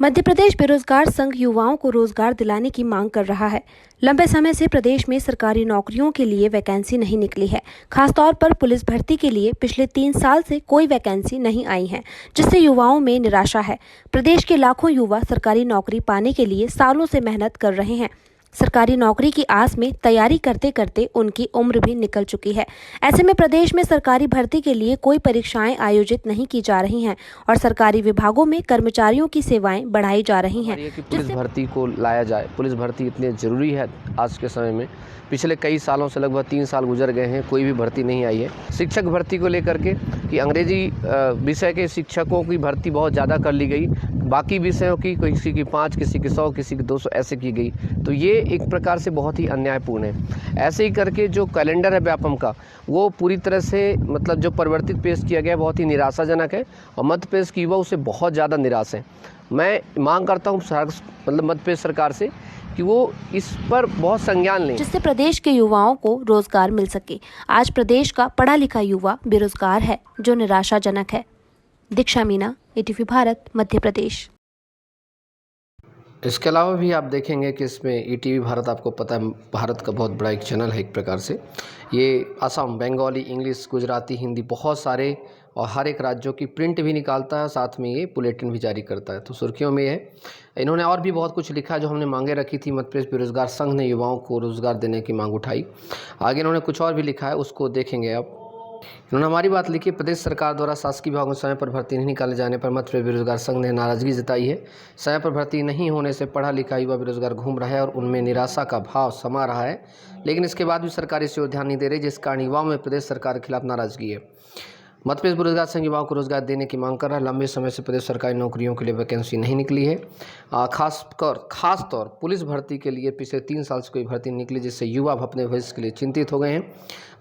मध्य प्रदेश बेरोजगार संघ युवाओं को रोजगार दिलाने की मांग कर रहा है। लंबे समय से प्रदेश में सरकारी नौकरियों के लिए वैकेंसी नहीं निकली है। खासतौर पर पुलिस भर्ती के लिए पिछले 3 साल से कोई वैकेंसी नहीं आई है, जिससे युवाओं में निराशा है। प्रदेश के लाखों युवा सरकारी नौकरी पाने के लिए सालों से मेहनत कर रहे हैं। सरकारी नौकरी की आस में तैयारी करते करते उनकी उम्र भी निकल चुकी है। ऐसे में प्रदेश में सरकारी भर्ती के लिए कोई परीक्षाएं आयोजित नहीं की जा रही हैं और सरकारी विभागों में कर्मचारियों की सेवाएं बढ़ाई जा रही हैं। कि पुलिस भर्ती को लाया जाए। पुलिस भर्ती इतनी ज़रूरी है आज के समय में। पिछले कई सालों से लगभग 3 साल गुजर गए हैं, कोई भी भर्ती नहीं आई है। शिक्षक भर्ती को लेकर के कि अंग्रेजी विषय के शिक्षकों की भर्ती बहुत ज़्यादा कर ली गई, बाकी विषयों की किसी की 5, किसी की 100, किसी की 200 ऐसे की गई। तो ये एक प्रकार से बहुत ही अन्यायपूर्ण है। ऐसे ही करके जो कैलेंडर है व्यापम का, वो पूरी तरह से मतलब जो परिवर्तित पेश किया गया बहुत ही निराशाजनक है और मध्य प्रदेश के युवा उससे बहुत ज़्यादा निराश हैं। मैं मांग करता हूँ मतलब मध्य प्रदेश सरकार से कि वो इस पर बहुत संज्ञान लें, जिससे प्रदेश के युवाओं को रोजगार मिल सके। आज प्रदेश का पढ़ा लिखा युवा बेरोजगार है, जो निराशाजनक है। दीक्षा मीना, ATV भारत, मध्य प्रदेश। इसके अलावा भी आप देखेंगे कि इसमें ETV भारत, आपको पता है भारत का बहुत बड़ा एक चैनल है एक प्रकार से। ये असम, बंगाली, इंग्लिश, गुजराती, हिंदी बहुत सारे और हर एक राज्यों की प्रिंट भी निकालता है, साथ में ये बुलेटिन भी जारी करता है। तो सुर्खियों में है। इन्होंने और भी बहुत कुछ लिखा है जो हमने मांगे रखी थी। मध्य प्रदेश बेरोजगार संघ ने युवाओं को रोज़गार देने की मांग उठाई। आगे इन्होंने कुछ और भी लिखा है, उसको देखेंगे आप। इन्होंने हमारी बात लिखी, प्रदेश सरकार द्वारा शासकीय विभागों में समय पर भर्ती नहीं निकाले जाने पर मध्य प्रदेश बेरोजगार संघ ने नाराजगी जताई है। समय पर भर्ती नहीं होने से पढ़ा लिखा युवा बेरोजगार घूम रहा है और उनमें निराशा का भाव समा रहा है, लेकिन इसके बाद भी सरकार इस ओर ध्यान नहीं दे रही, जिस कारण युवाओं में प्रदेश सरकार के खिलाफ नाराजगी है। मध्य प्रदेश बेरोजगार संघ युवाओं को रोजगार देने की मांग कर रहा है। लंबे समय से प्रदेश सरकारी नौकरियों के लिए वैकेंसी नहीं निकली है। खासतौर पुलिस भर्ती के लिए पिछले 3 साल से कोई भर्ती नहीं निकली, जिससे युवा अपने भविष्य के लिए चिंतित हो गए हैं।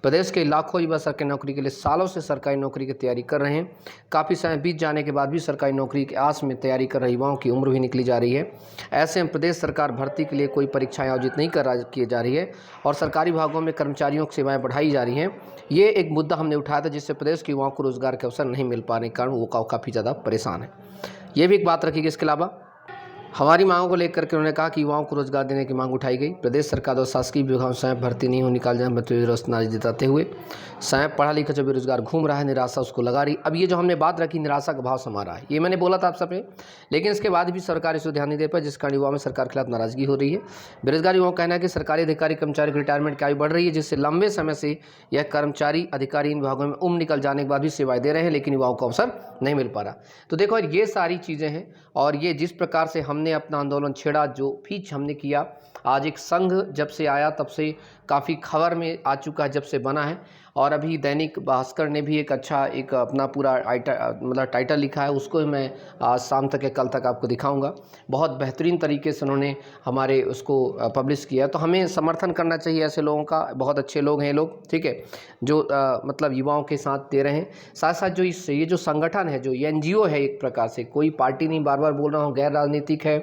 प्रदेश के लाखों युवा सरकारी नौकरी के लिए सालों से सरकारी नौकरी की तैयारी कर रहे हैं। काफ़ी समय बीत जाने के बाद भी सरकारी नौकरी की आस में तैयारी कर रहे युवाओं की उम्र भी निकली जा रही है। ऐसे में प्रदेश सरकार भर्ती के लिए कोई परीक्षाएं आयोजित नहीं की जा रही है और सरकारी विभागों में कर्मचारियों की सेवाएं बढ़ाई जा रही हैं। ये एक मुद्दा हमने उठाया था, जिससे प्रदेश के युवाओं को रोजगार के अवसर नहीं मिल पाने के कारण वो काफ़ी ज़्यादा परेशान है। ये भी एक बात रखी गई। इसके अलावा हमारी मांगों को लेकर के उन्होंने कहा कि युवाओं को रोजगार देने की मांग उठाई गई। प्रदेश सरकार द्वारा शासकीय विभागों में समय भर्ती नहीं हो निकाल जाए नाराजगी जताते हुए समय पढ़ा लिखा जो बेरोजगार घूम रहा है, निराशा उसको लगा रही। अब ये जो हमने बात रखी, निराशा का भाव समा रहा है, ये मैंने बोला था आप सब ने, लेकिन इसके बाद भी सरकार इस पर ध्यान नहीं दे पाई, जिस कारण युवाओं में सरकार के खिलाफ नाराजगी हो रही है। बेरोजगार युवाओं का कहना है कि सरकारी अधिकारी कर्मचारी की रिटायरमेंट की आयु बढ़ रही है, जिससे लंबे समय से यह कर्मचारी अधिकारी इन विभागों में उम्र निकल जाने के बाद भी सेवाएं दे रहे हैं, लेकिन युवाओं को अवसर नहीं मिल पा रहा। तो देखो ये सारी चीज़ें हैं और ये जिस प्रकार से हमने अपना आंदोलन छेड़ा, जो भी हमने किया, आज एक संघ जब से आया तब से काफ़ी खबर में आ चुका है, जब से बना है। और अभी दैनिक भास्कर ने भी एक अच्छा एक अपना पूरा टाइटल लिखा है, उसको मैं आज शाम तक या कल तक आपको दिखाऊंगा। बहुत बेहतरीन तरीके से उन्होंने हमारे उसको पब्लिश किया। तो हमें समर्थन करना चाहिए ऐसे लोगों का। बहुत अच्छे लोग हैं लोग, ठीक है, जो मतलब युवाओं के साथ दे रहे हैं। साथ साथ जो ये जो संगठन है, जो ये NGO है, एक प्रकार से कोई पार्टी नहीं, बार बार बोल रहा हूँ, गैर राजनीतिक है,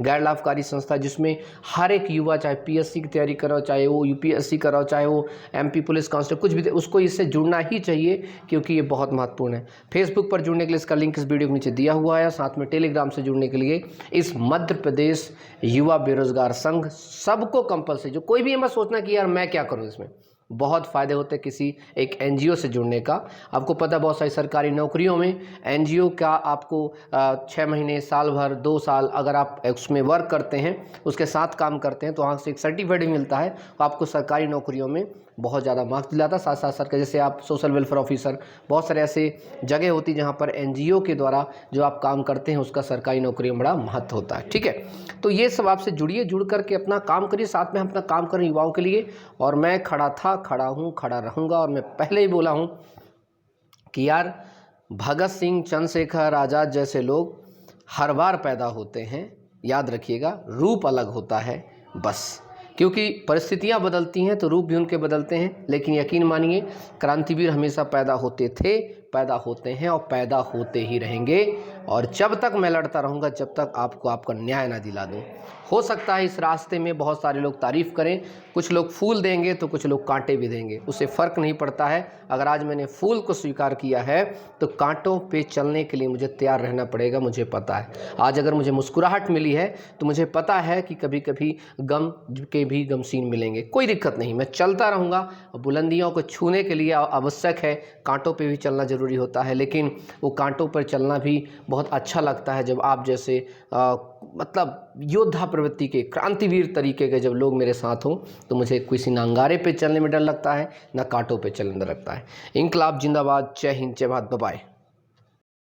गैर लाभकारी संस्था, जिसमें हर एक युवा, चाहे PSC की तैयारी कराओ, चाहे वो UPSC कराओ, चाहे वो MP पुलिस कांस्टेबल, कुछ भी, उसको इससे जुड़ना ही चाहिए, क्योंकि ये बहुत महत्वपूर्ण है। फेसबुक पर जुड़ने के लिए इसका लिंक इस वीडियो के नीचे दिया हुआ है। साथ में टेलीग्राम से जुड़ने के लिए इस मध्य प्रदेश युवा बेरोजगार संघ सबको कंपल्सरी, जो कोई भी ये मत सोचना कि यार मैं क्या करूं, इसमें बहुत फ़ायदे होते हैं किसी एक NGO से जुड़ने का। आपको पता है बहुत सारी सरकारी नौकरियों में NGO का आपको 6 महीने, साल भर, 2 साल अगर आप उसमें वर्क करते हैं, उसके साथ काम करते हैं, तो वहाँ से एक सर्टिफिकेट भी मिलता है। तो आपको सरकारी नौकरियों में बहुत ज़्यादा मार्क्स दिलाता है। साथ साथ सरकार, जैसे आप सोशल वेलफेयर ऑफिसर, बहुत सारे ऐसे जगह होती है जहाँ पर NGO के द्वारा जो आप काम करते हैं, उसका सरकारी नौकरी में बड़ा महत्व होता है, ठीक है। तो ये सब आपसे जुड़िए, जुड़ करके अपना काम करिए, साथ में हम अपना काम करें युवाओं के लिए। और मैं खड़ा था, खड़ा हूँ, खड़ा रहूँगा। और मैं पहले ही बोला हूँ कि यार भगत सिंह, चंद्रशेखर आज़ाद जैसे लोग हर बार पैदा होते हैं, याद रखिएगा, रूप अलग होता है बस, क्योंकि परिस्थितियां बदलती हैं तो रूप भी उनके बदलते हैं। लेकिन यकीन मानिए, क्रांतिवीर हमेशा पैदा होते थे, पैदा होते हैं और पैदा होते ही रहेंगे, और जब तक मैं लड़ता रहूँगा, जब तक आपको आपका न्याय ना दिला दूँ। हो सकता है इस रास्ते में बहुत सारे लोग तारीफ़ करें, कुछ लोग फूल देंगे तो कुछ लोग कांटे भी देंगे, उससे फ़र्क नहीं पड़ता है। अगर आज मैंने फूल को स्वीकार किया है तो कांटों पे चलने के लिए मुझे तैयार रहना पड़ेगा, मुझे पता है। आज अगर मुझे मुस्कुराहट मिली है तो मुझे पता है कि कभी कभी गम के भी गमसीन मिलेंगे, कोई दिक्कत नहीं, मैं चलता रहूँगा। बुलंदियों को छूने के लिए आवश्यक है, कांटों पे भी चलना ज़रूरी होता है, लेकिन वो कांटों पर चलना भी बहुत अच्छा लगता है जब आप जैसे मतलब योद्धा प्रवृत्ति के, क्रांतिवीर तरीके के जब लोग मेरे साथ हों, तो मुझे किसी ना अंगारे पे चलने में डर लगता है, ना कांटों पे चलने में डर लगता है। इंकलाब जिंदाबाद, जय हिंद, जय भारत, बाय।